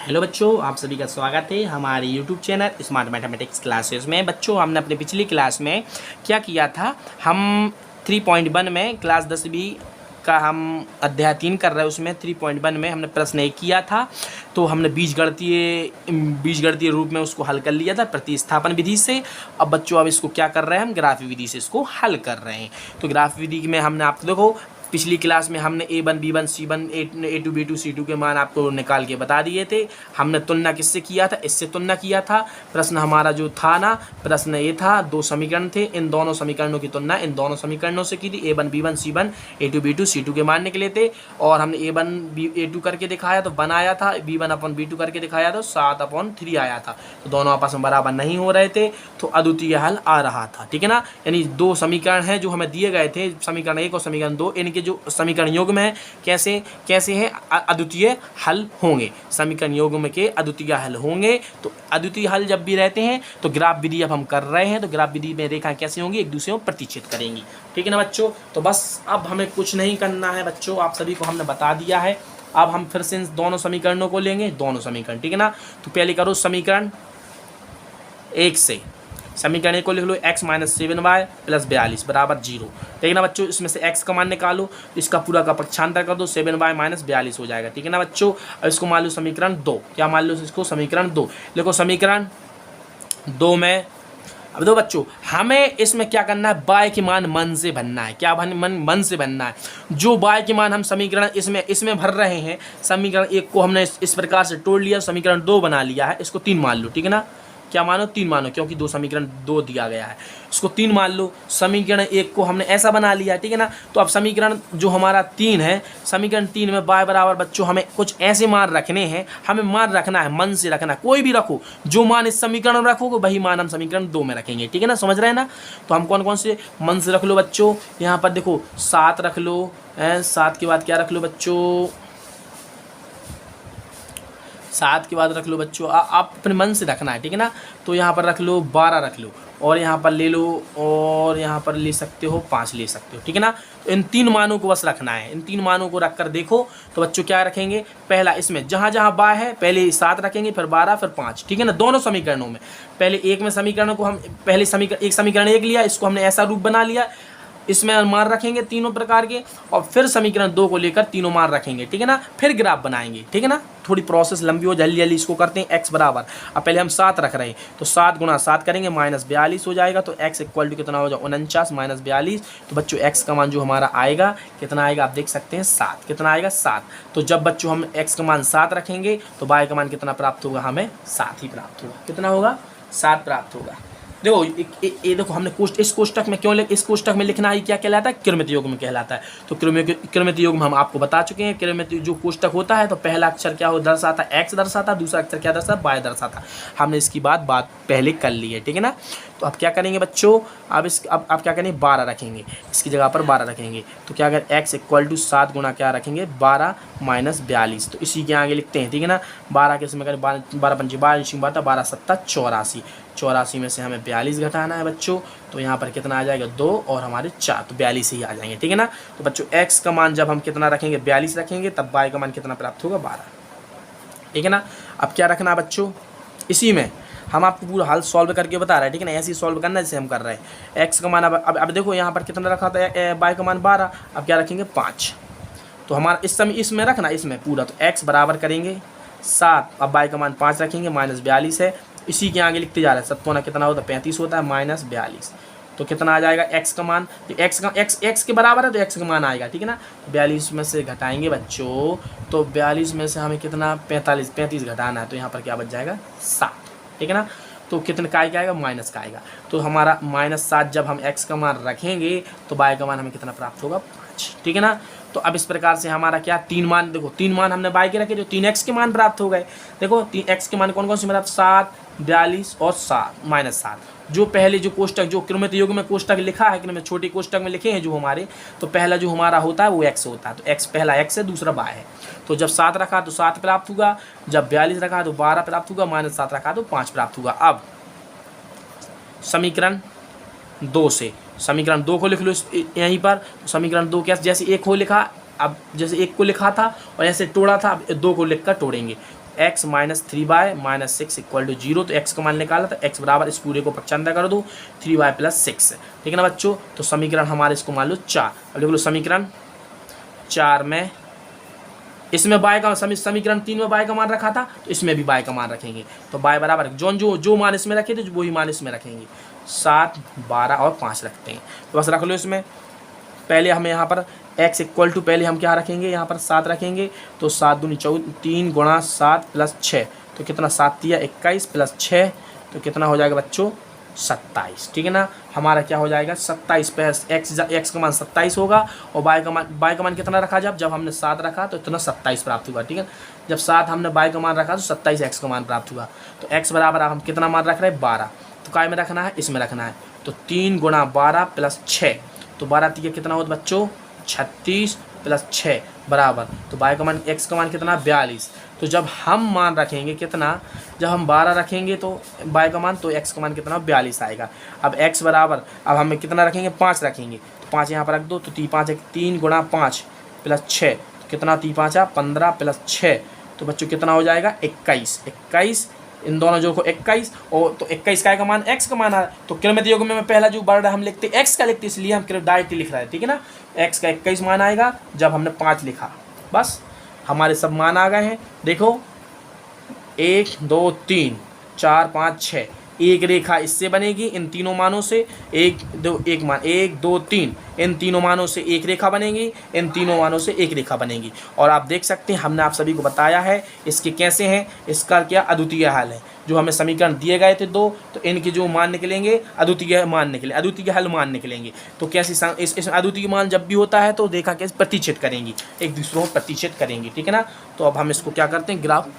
Hello बच्चों, आप सभी का स्वागत है हमारे YouTube channel smart mathematics classes में। बच्चों, हमने अपने पिछली क्लास में क्या किया था, हम 3.1 में क्लास 10वीं का हम अध्याय 3 कर रहे हैं। उसमें 3.1 में हमने प्रश्न 1 किया था, तो हमने बीजगणितीय रूप में उसको हल कर लिया था प्रतिस्थापन विधि से। अब बच्चों, अब इसको क्या कर रहे हैं, हम ग्राफ विधि से इसको हल कर रहे हैं। तो ग्राफ विधि में हमने आपको देखो, पिछली क्लास में हमने A1 B1 C1 A2 B2 C2 के मान आपको निकाल के बता दिए थे। हमने तुलना किससे किया था, इससे तुलना किया था। प्रश्न हमारा जो था ना, प्रश्न ये था, दो समीकरण थे, इन दोनों समीकरणों की तुलना इन दोनों समीकरणों से की थी। A1 B1 C1 A2 B2 C2 के मान निकले थे, और हमने A1 A2 करके दिखाया तो 1 आया था, B1/B2 करके दिखाया तो 7/3 आया था। तो दोनों आपस में बराबर नहीं हो रहे थे, तो अद्वितीय हल आ रहा था। ठीक है ना, यानी दो समीकरण हैं जो हमें दिए गए थे, समीकरण 1 और समीकरण 2, इनके जो समीकरण युग्म है कैसे हैं, अद्वितीय हल होंगे। समीकरण युग्म के अद्वितीय हल होंगे। तो अद्वितीय हल जब भी रहते हैं तो ग्राफ विधि अब हम कर रहे हैं, तो ग्राफ विधि में रेखाएं कैसे होंगी, एक दूसरे को प्रतिच्छेद करेंगी। ठीक है ना बच्चों, तो बस अब हमें कुछ नहीं करना है बच्चों, आप सभी को हमने बता दिया है। अब हम फिर से इन दोनों समीकरणों को लेंगे, दोनों समीकरण। ठीक है ना, तो पहले करो समीकरण 1 से। समीकरण 1 को लिख लो, x - 7y + 42 बराबर 0। ठीक है ना बच्चों, इसमें से x का मान निकालो, इसका पूरा का पक्षांतर कर दो, 7y - 42 हो जाएगा। ठीक है ना बच्चों, अब इसको मान लो समीकरण 2। क्या मान लो इसको, समीकरण 2 लिखो। समीकरण 2 में अब दो बच्चों, हमें इसमें क्या करना है, y के मान मन से बनना है। क्या मन से बनना है। जो y के मान हम समीकरण इसमें भर रहे हैं, समीकरण 1 को हमने इस प्रकार से तोड़ लिया, समीकरण 2 बना लिया है, इसको 3 मान लो। ठीक है ना, क्या मानो, 3 मानो, क्योंकि दो समीकरण 2 दिया गया है, इसको 3 मान लो। समीकरण 1 को हमने ऐसा बना लिया। ठीक है ना, तो अब समीकरण जो हमारा 3 है, समीकरण 3 में y बराबर बच्चों हमें कुछ ऐसे मान रखने हैं, हमें मान रखना है, मन से रखना है, कोई भी रखो, जो मान इस समीकरण में रखोगे वही मान हम समीकरण 2 में रखेंगे। ठीक है ना, समझ रहे हैं ना। तो हम कौन कौन से मन से रख लो बच्चों, यहाँ पर देखो 7 रख लो, 7 के बाद क्या रख लो बच्चों, 7 के बाद रख लो बच्चों, आप अपने मन से रखना है। ठीक है ना, तो यहाँ पर रख लो 12 रख लो, और यहाँ पर ले लो, और यहाँ पर ले सकते हो 5 ले सकते हो। ठीक है ना, तो इन 3 मानों को बस रखना है। इन 3 मानों को रख कर देखो तो बच्चों क्या रखेंगे, पहला इसमें जहाँ जहाँ बा है पहले 7 रखेंगे, फिर 12, फिर 5। ठीक है ना, दोनों समीकरणों में। पहले एक में समीकरणों को हम पहले समीकरण 1 लिया, इसको हमने ऐसा रूप बना लिया, इसमें मान रखेंगे तीनों प्रकार के, और फिर समीकरण 2 को लेकर तीनों मान रखेंगे। ठीक है ना, फिर ग्राफ बनाएंगे। ठीक है ना, थोड़ी प्रोसेस लंबी हो, जल्दी जल्दी इसको करते हैं। x बराबर, अब पहले हम 7 रख रहे हैं, तो 7 × 7 करेंगे, -42 हो जाएगा। तो x = कितना हो जाएगा, 49 - 42। तो बच्चों x का मान जो हमारा आएगा, कितना आएगा, आप देख सकते हैं 7। कितना आएगा, 7। तो जब बच्चों हम x का मान 7 रखेंगे तो y का मान कितना प्राप्त होगा, हमें 7 ही प्राप्त होगा। कितना होगा, 7 प्राप्त होगा। देखो ये देखो, हमने इस कोष्टक में क्यों इस कोष्टक में लिखना है, क्या कहलाता है, क्रमित युग्म कहलाता है। तो क्रमित युग्म हम आपको बता चुके हैं। क्रमित जो कोष्टक होता है, तो पहला अक्षर क्या हो दर्शाता, x दर्शाता, दूसरा अक्षर क्या दर्शाता, y दर्शाता। हमने इसकी बात पहले कर ली है। ठीक है ना, तो अब क्या करेंगे बच्चों, अब क्या करेंगे, 12 रखेंगे, इसकी जगह पर 12 रखेंगे। तो क्या अगर x = 7 गुणा क्या रखेंगे, 12 - 42। तो इसी के आगे लिखते हैं। ठीक है ना, 12 के इसमें करें, 12 पंचे 12, 12 7 84। 84 में से हमें 42 घटाना है बच्चों, तो यहाँ पर कितना आ जाएगा, 2 और हमारे 4, तो 42 ही आ जाएंगे। ठीक है ना, तो बच्चों x का मान जब हम कितना रखेंगे, 42 रखेंगे, तब y का मान कितना प्राप्त होगा, 12। ठीक है ना, अब क्या रखना है बच्चों, इसी में हम आपको पूरा हल सॉल्व करके बता रहे हैं। ठीक है ना, ऐसे ही सॉल्व करना है जैसे हम कर रहे हैं। x का मान अब देखो यहाँ पर कितना रखा था, y का मान 12, अब क्या रखेंगे, 5। तो हमारा इस समय इसमें रखना, इसमें पूरा, तो x बराबर करेंगे 7, अब y का मान 5 रखेंगे, -42 है। इसी के आगे लिखते जा रहे हैं, 7 कितना होता है, 35 होता है, -42। तो कितना आ जाएगा x का मान, x के बराबर है तो x का मान आएगा। ठीक है ना, 42 में से घटाएंगे बच्चों, तो 42 में से हमें कितना, 35 घटाना है, तो यहाँ पर क्या बच जाएगा, 7। ठीक है ना, तो कितने का आएगा, माइनस का आएगा। तो हमारा -7 जब हम x का मान रखेंगे तो y का मान हमें कितना प्राप्त होगा, 5। ठीक है ना, तो अब इस प्रकार से हमारा क्या, 3 मान, देखो 3 मान हमने y के रखे, जो 3x के मान प्राप्त हो गए। देखो 3x के मान कौन कौन से, मतलब 7, 42 और 7। जो पहले जो कोष्टक, जो क्रमित युग्म में कोष्टक लिखा है, कि छोटे कोष्टक में लिखे हैं जो हमारे, तो पहला जो हमारा होता है वो x होता है। तो x पहला x है, दूसरा y है। तो जब 7 रखा तो 7 प्राप्त होगा, जब 42 रखा तो 12 प्राप्त होगा, -7 रखा तो 5 प्राप्त होगा। अब समीकरण 2 से, समीकरण 2 को लिख लो यहीं पर। समीकरण 2 क्या, जैसे 1 को लिखा, अब जैसे 1 को लिखा था और ऐसे तोड़ा था, अब 2 को लिख कर तोड़ेंगे। x minus 3y minus 6 equal to 0। तो x का मान निकाला तो x बराबर इस पूरे को पक्षांतर कर दो 3y प्लस 6, ठीक है ना बच्चों। तो समीकरण हमारे इसको मान लो 4। अब देख लो समीकरण 4 में इसमें y का समीकरण 3 में y का मान रखा था, तो इसमें भी y का मान रखेंगे। तो y बराबर जो मान इसमें रखे थे वही मान इसमें रखेंगे। 7, 12 और 5 रखते हैं, तो बस रख लो इसमें। पहले हमें यहाँ पर x इक्वल टू पहले हम क्या रखेंगे, यहाँ पर 7 रखेंगे। तो 7 दूनी 14, 3 गुणा 7 प्लस 6, तो कितना 7 तिया 21 प्लस 6, तो कितना हो जाएगा बच्चों 27, ठीक है ना। हमारा क्या हो जाएगा 27 पे x का मान 27 होगा और y का मान कितना रखा जब हमने 7 रखा तो इतना 27 प्राप्त हुआ, ठीक है। जब 7 हमने y का मान रखा तो 27 x का मान प्राप्त हुआ। तो x बराबर हम कितना मान रख रहे हैं 12, तो काय में रखना है, इसमें रखना है। तो 3 गुणा 12 प्लस 6, तो 12 तिया कितना होता बच्चों 36 प्लस 6 बराबर, तो y का मान x का मान कितना 42। तो जब हम मान रखेंगे कितना, जब हम 12 रखेंगे तो y का मान, तो x का मान कितना 42 आएगा। अब x बराबर अब हमें कितना रखेंगे 5 रखेंगे, तो 5 यहाँ पर रख दो। तो 3 गुणा 5 प्लस 6, तो कितना 3 5 15 प्लस 6, तो बच्चों कितना हो जाएगा 21। इन दोनों जो को 21 और तो 21 का मान x का मान है। तो क्रमित योग में पहला जो वर्ड हम लिखते x का लिखते, इसलिए हम डायरेक्ट लिख रहे हैं, ठीक है ना। x का 21 मान आएगा जब हमने 5 लिखा। बस हमारे सब मान आ गए हैं। देखो 1 2 3 4 5 6, एक रेखा इससे बनेगी इन तीनों मानों से, 1 2 3 इन तीनों मानों से एक रेखा बनेगी, इन तीनों मानों से एक रेखा बनेगी। और आप देख सकते हैं हमने आप सभी को बताया है इसके कैसे हैं, इसका क्या अद्वितीय हल है। जो हमें समीकरण दिए गए थे 2, तो इनके जो मान निकलेंगे अद्वितीय हल मान निकलेंगे। तो कैसे इस अद्वितीय मान जब भी होता है तो देखा कैसे प्रतिच्छेद करेंगी, एक दूसरों को प्रतिच्छेद करेंगी, ठीक है ना। तो अब हम इसको क्या करते हैं, ग्राफ